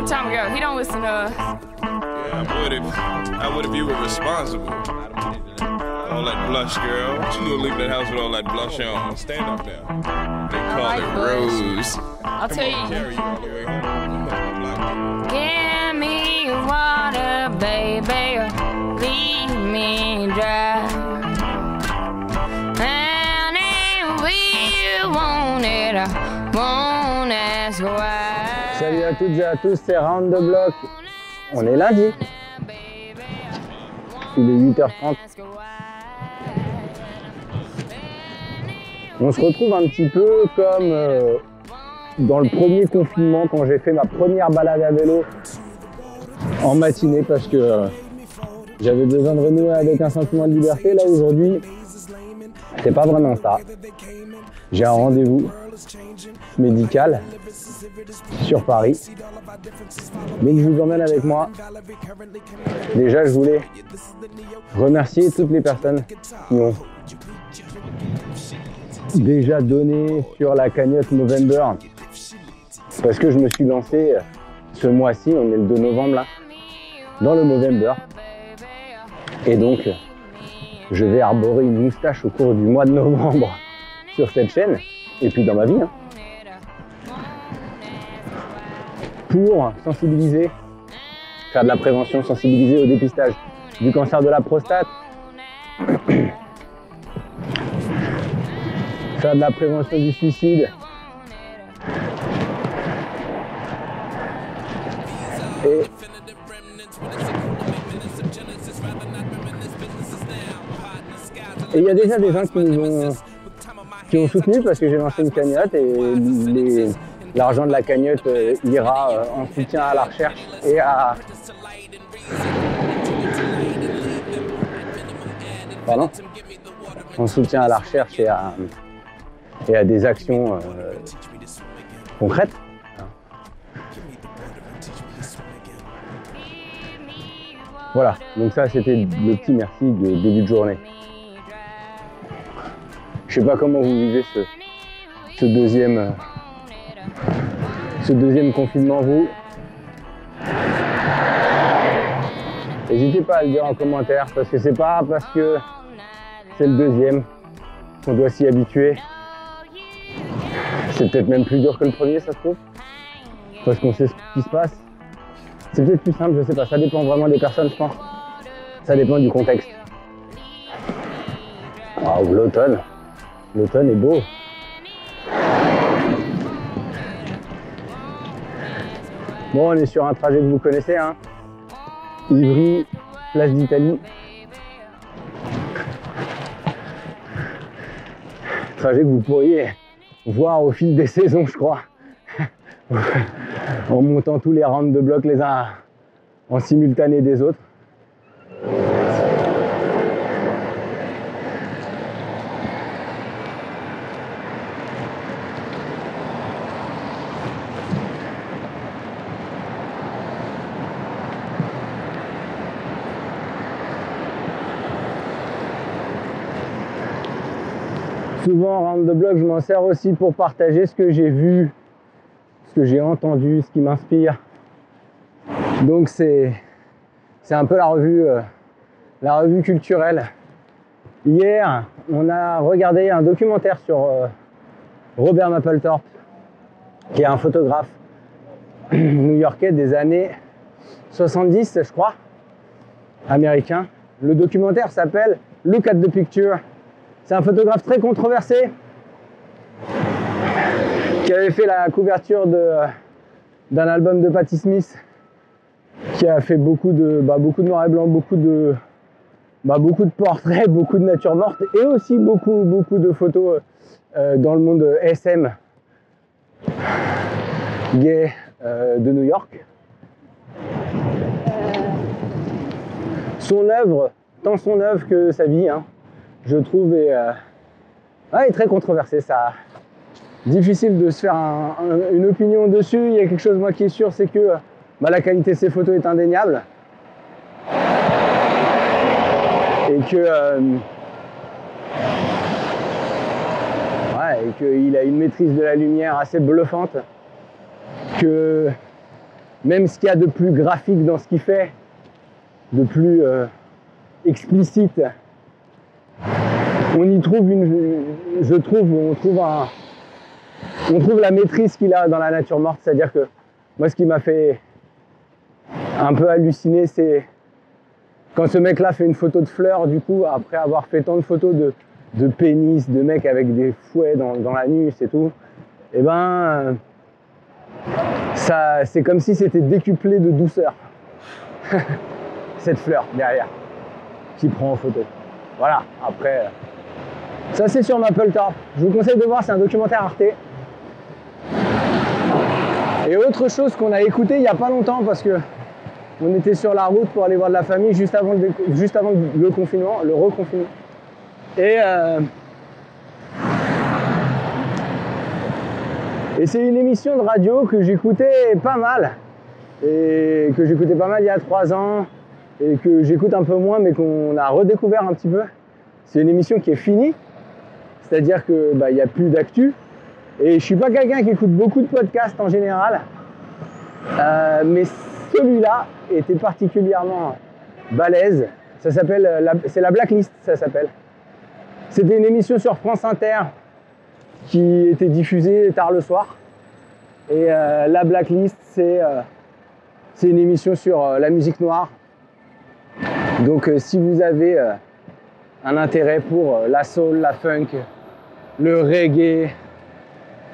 long time ago. He don't listen to us. Yeah, I would if you were responsible. All that blush, girl. What you doing leaving that house with all that blush on? Stand up there. They call it rose. I'll tell you. Carry you all the way home. Give me water, baby. Leave me dry. And if we want it, I won't ask why. Salut à toutes et à tous, c'est Round the Block. On est lundi. Il est 8h30. On se retrouve un petit peu comme dans le premier confinement quand j'ai fait ma première balade à vélo en matinée parce que j'avais besoin de renouer avec un sentiment de liberté. Là aujourd'hui, c'est pas vraiment ça. J'ai un rendez-vous médical sur Paris. Mais je vous emmène avec moi. Déjà, je voulais remercier toutes les personnes qui ont déjà donné sur la cagnotte Movember parce que je me suis lancé ce mois-ci, on est le 2 novembre là, dans le Movember et donc je vais arborer une moustache au cours du mois de novembre sur cette chaîne et puis dans ma vie pour sensibiliser, faire de la prévention, sensibiliser au dépistage du cancer de la prostate, faire de la prévention du suicide et il y a déjà des gens qui ont soutenu parce que j'ai lancé une cagnotte et l'argent de la cagnotte ira en soutien à la recherche et à en soutien à la recherche et à des actions concrètes. Voilà, donc ça c'était le petit merci de début de journée. Je sais pas comment vous vivez ce deuxième confinement, vous. N'hésitez pas à le dire en commentaire parce que c'est pas parce que c'est le deuxième qu'on doit s'y habituer. C'est peut-être même plus dur que le premier, ça se trouve, parce qu'on sait ce qui se passe. C'est peut-être plus simple, je sais pas, ça dépend vraiment des personnes, je pense. Ça dépend du contexte. Waouh, l'automne. L'automne est beau. Bon, on est sur un trajet que vous connaissez, hein. Ivry, place d'Italie. Trajet que vous pourriez voir au fil des saisons, je crois. En montant tous les rounds de blocs les uns en simultané des autres. Souvent, round de bloc, je m'en sers aussi pour partager ce que j'ai vu, ce que j'ai entendu, ce qui m'inspire. Donc c'est un peu la revue culturelle. Hier, on a regardé un documentaire sur Robert Mapplethorpe, qui est un photographe new-yorkais des années 70, je crois, américain. Le documentaire s'appelle Look at the Picture. C'est un photographe très controversé qui avait fait la couverture d'un album de Patti Smith, qui a fait beaucoup de noir et blanc, beaucoup de portraits, beaucoup de nature morte et aussi beaucoup de photos dans le monde SM gay de New York. Son œuvre, tant son œuvre que sa vie, hein, je trouve est très controversé. Ça, difficile de se faire une opinion dessus. Il y a quelque chose moi qui est sûr, c'est que la qualité de ses photos est indéniable et qu'il a une maîtrise de la lumière assez bluffante, que même ce qu'il y a de plus graphique dans ce qu'il fait, de plus explicite, on y trouve on trouve la maîtrise qu'il a dans la nature morte. C'est-à-dire que moi, ce qui m'a fait un peu halluciner, c'est quand ce mec-là fait une photo de fleurs, du coup, après avoir fait tant de photos de pénis, de mecs avec des fouets dans l'anus et tout, et ben, ça, c'est comme si c'était décuplé de douceur. Cette fleur derrière, qui prend en photo. Voilà, après, ça c'est sur Mapplethorpe. Je vous conseille de voir, c'est un documentaire Arte. Et autre chose qu'on a écouté il n'y a pas longtemps, parce que on était sur la route pour aller voir de la famille juste avant le confinement, le reconfinement. Et c'est une émission de radio que j'écoutais pas mal. Et que j'écoutais pas mal il y a 3 ans. Et que j'écoute un peu moins, mais qu'on a redécouvert un petit peu. C'est une émission qui est finie. C'est-à-dire que il n'y a plus d'actu. Et je suis pas quelqu'un qui écoute beaucoup de podcasts en général. Mais celui-là était particulièrement balèze. Ça s'appelle, c'est la Blacklist, ça s'appelle. C'était une émission sur France Inter qui était diffusée tard le soir. Et la Blacklist, c'est une émission sur la musique noire. Donc si vous avez un intérêt pour la soul, la funk, le reggae,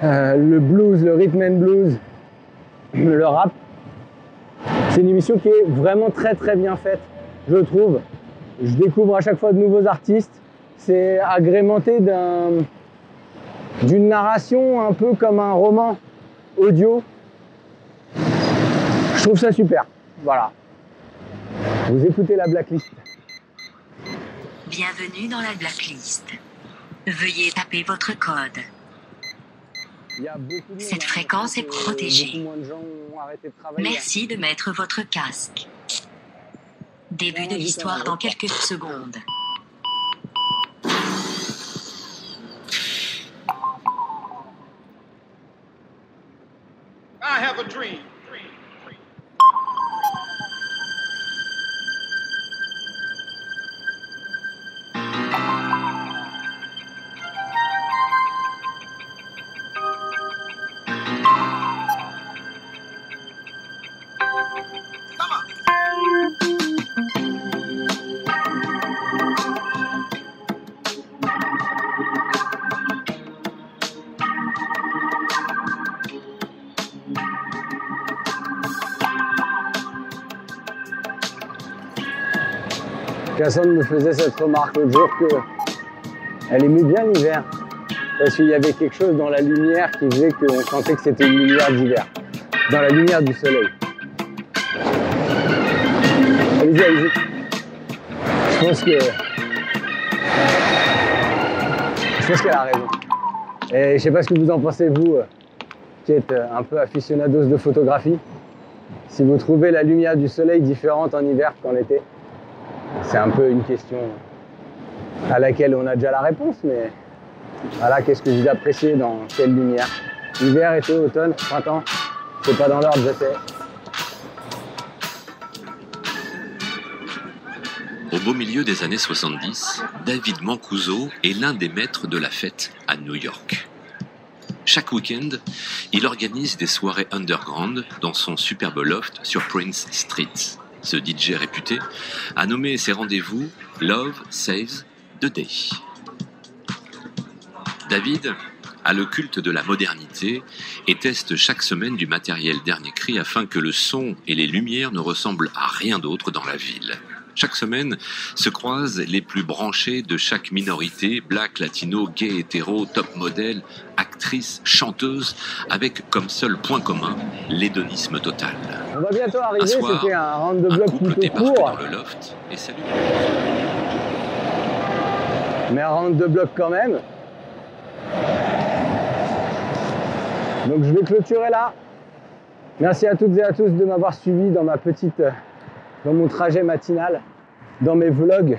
le blues, le rhythm and blues, le rap, c'est une émission qui est vraiment très très bien faite, je trouve. Je découvre à chaque fois de nouveaux artistes. C'est agrémenté d'une narration un peu comme un roman audio. Je trouve ça super. Voilà. Vous écoutez la Blacklist. Bienvenue dans la Blacklist. Veuillez taper votre code. Cette fréquence est protégée. Merci de mettre votre casque. Début de l'histoire dans quelques secondes. I have a dream. Cassandre me faisait cette remarque l'autre jour qu'elle aimait bien l'hiver. Parce qu'il y avait quelque chose dans la lumière qui faisait qu'on sentait que c'était une lumière d'hiver. Dans la lumière du soleil. Allez-y, allez-y. Je pense qu'elle a raison. Et je sais pas ce que vous en pensez, vous, qui êtes un peu aficionados de photographie. Si vous trouvez la lumière du soleil différente en hiver qu'en été. C'est un peu une question à laquelle on a déjà la réponse, mais voilà, qu'est-ce que vous appréciez dans quelle lumière? Hiver, été, automne, printemps, c'est pas dans l'ordre, je sais. Au beau milieu des années 70, David Mancuso est l'un des maîtres de la fête à New York. Chaque week-end, il organise des soirées underground dans son superbe loft sur Prince Street. Ce DJ réputé a nommé ses rendez-vous Love Saves the Day. David a le culte de la modernité et teste chaque semaine du matériel dernier cri afin que le son et les lumières ne ressemblent à rien d'autre dans la ville. Chaque semaine se croisent les plus branchés de chaque minorité, black, latino, gay, hétéro, top modèle, actrice, chanteuse, avec comme seul point commun l'hédonisme total. On va bientôt arriver, un soir, c'était un round de bloc plutôt court. Dans le loft et salue. Mais un round de bloc quand même. Donc je vais clôturer là. Merci à toutes et à tous de m'avoir suivi dans mon trajet matinal, dans mes vlogs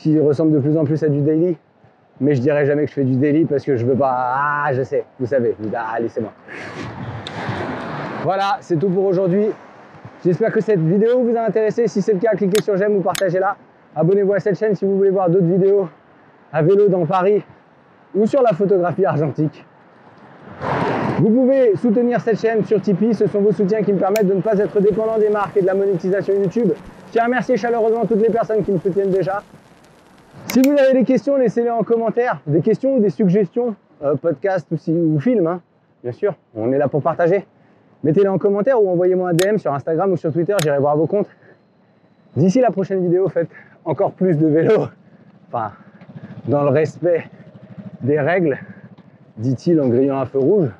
qui ressemblent de plus en plus à du daily. Mais je dirai jamais que je fais du daily parce que je veux pas. Ah, je sais, vous savez. Ah, laissez-moi. Voilà, c'est tout pour aujourd'hui. J'espère que cette vidéo vous a intéressé. Si c'est le cas, cliquez sur j'aime ou partagez-la. Abonnez-vous à cette chaîne si vous voulez voir d'autres vidéos à vélo dans Paris ou sur la photographie argentique. Vous pouvez soutenir cette chaîne sur Tipeee. Ce sont vos soutiens qui me permettent de ne pas être dépendant des marques et de la monétisation YouTube. Je tiens à remercier chaleureusement toutes les personnes qui me soutiennent déjà. Si vous avez des questions, laissez-les en commentaire. Des questions ou des suggestions, podcast ou film, hein. Bien sûr, on est là pour partager. Mettez-les en commentaire ou envoyez-moi un DM sur Instagram ou sur Twitter, j'irai voir vos comptes. D'ici la prochaine vidéo, faites encore plus de vélo. Enfin, dans le respect des règles, dit-il en grillant un feu rouge.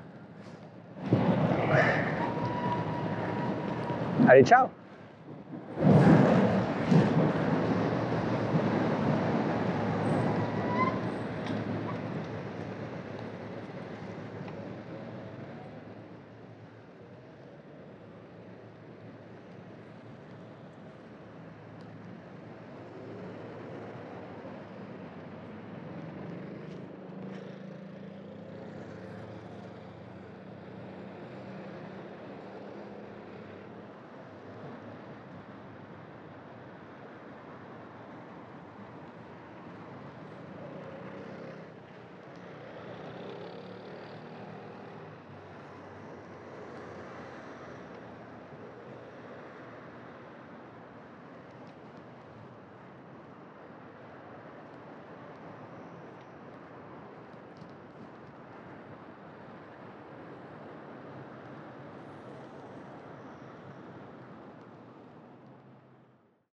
Allez, ciao!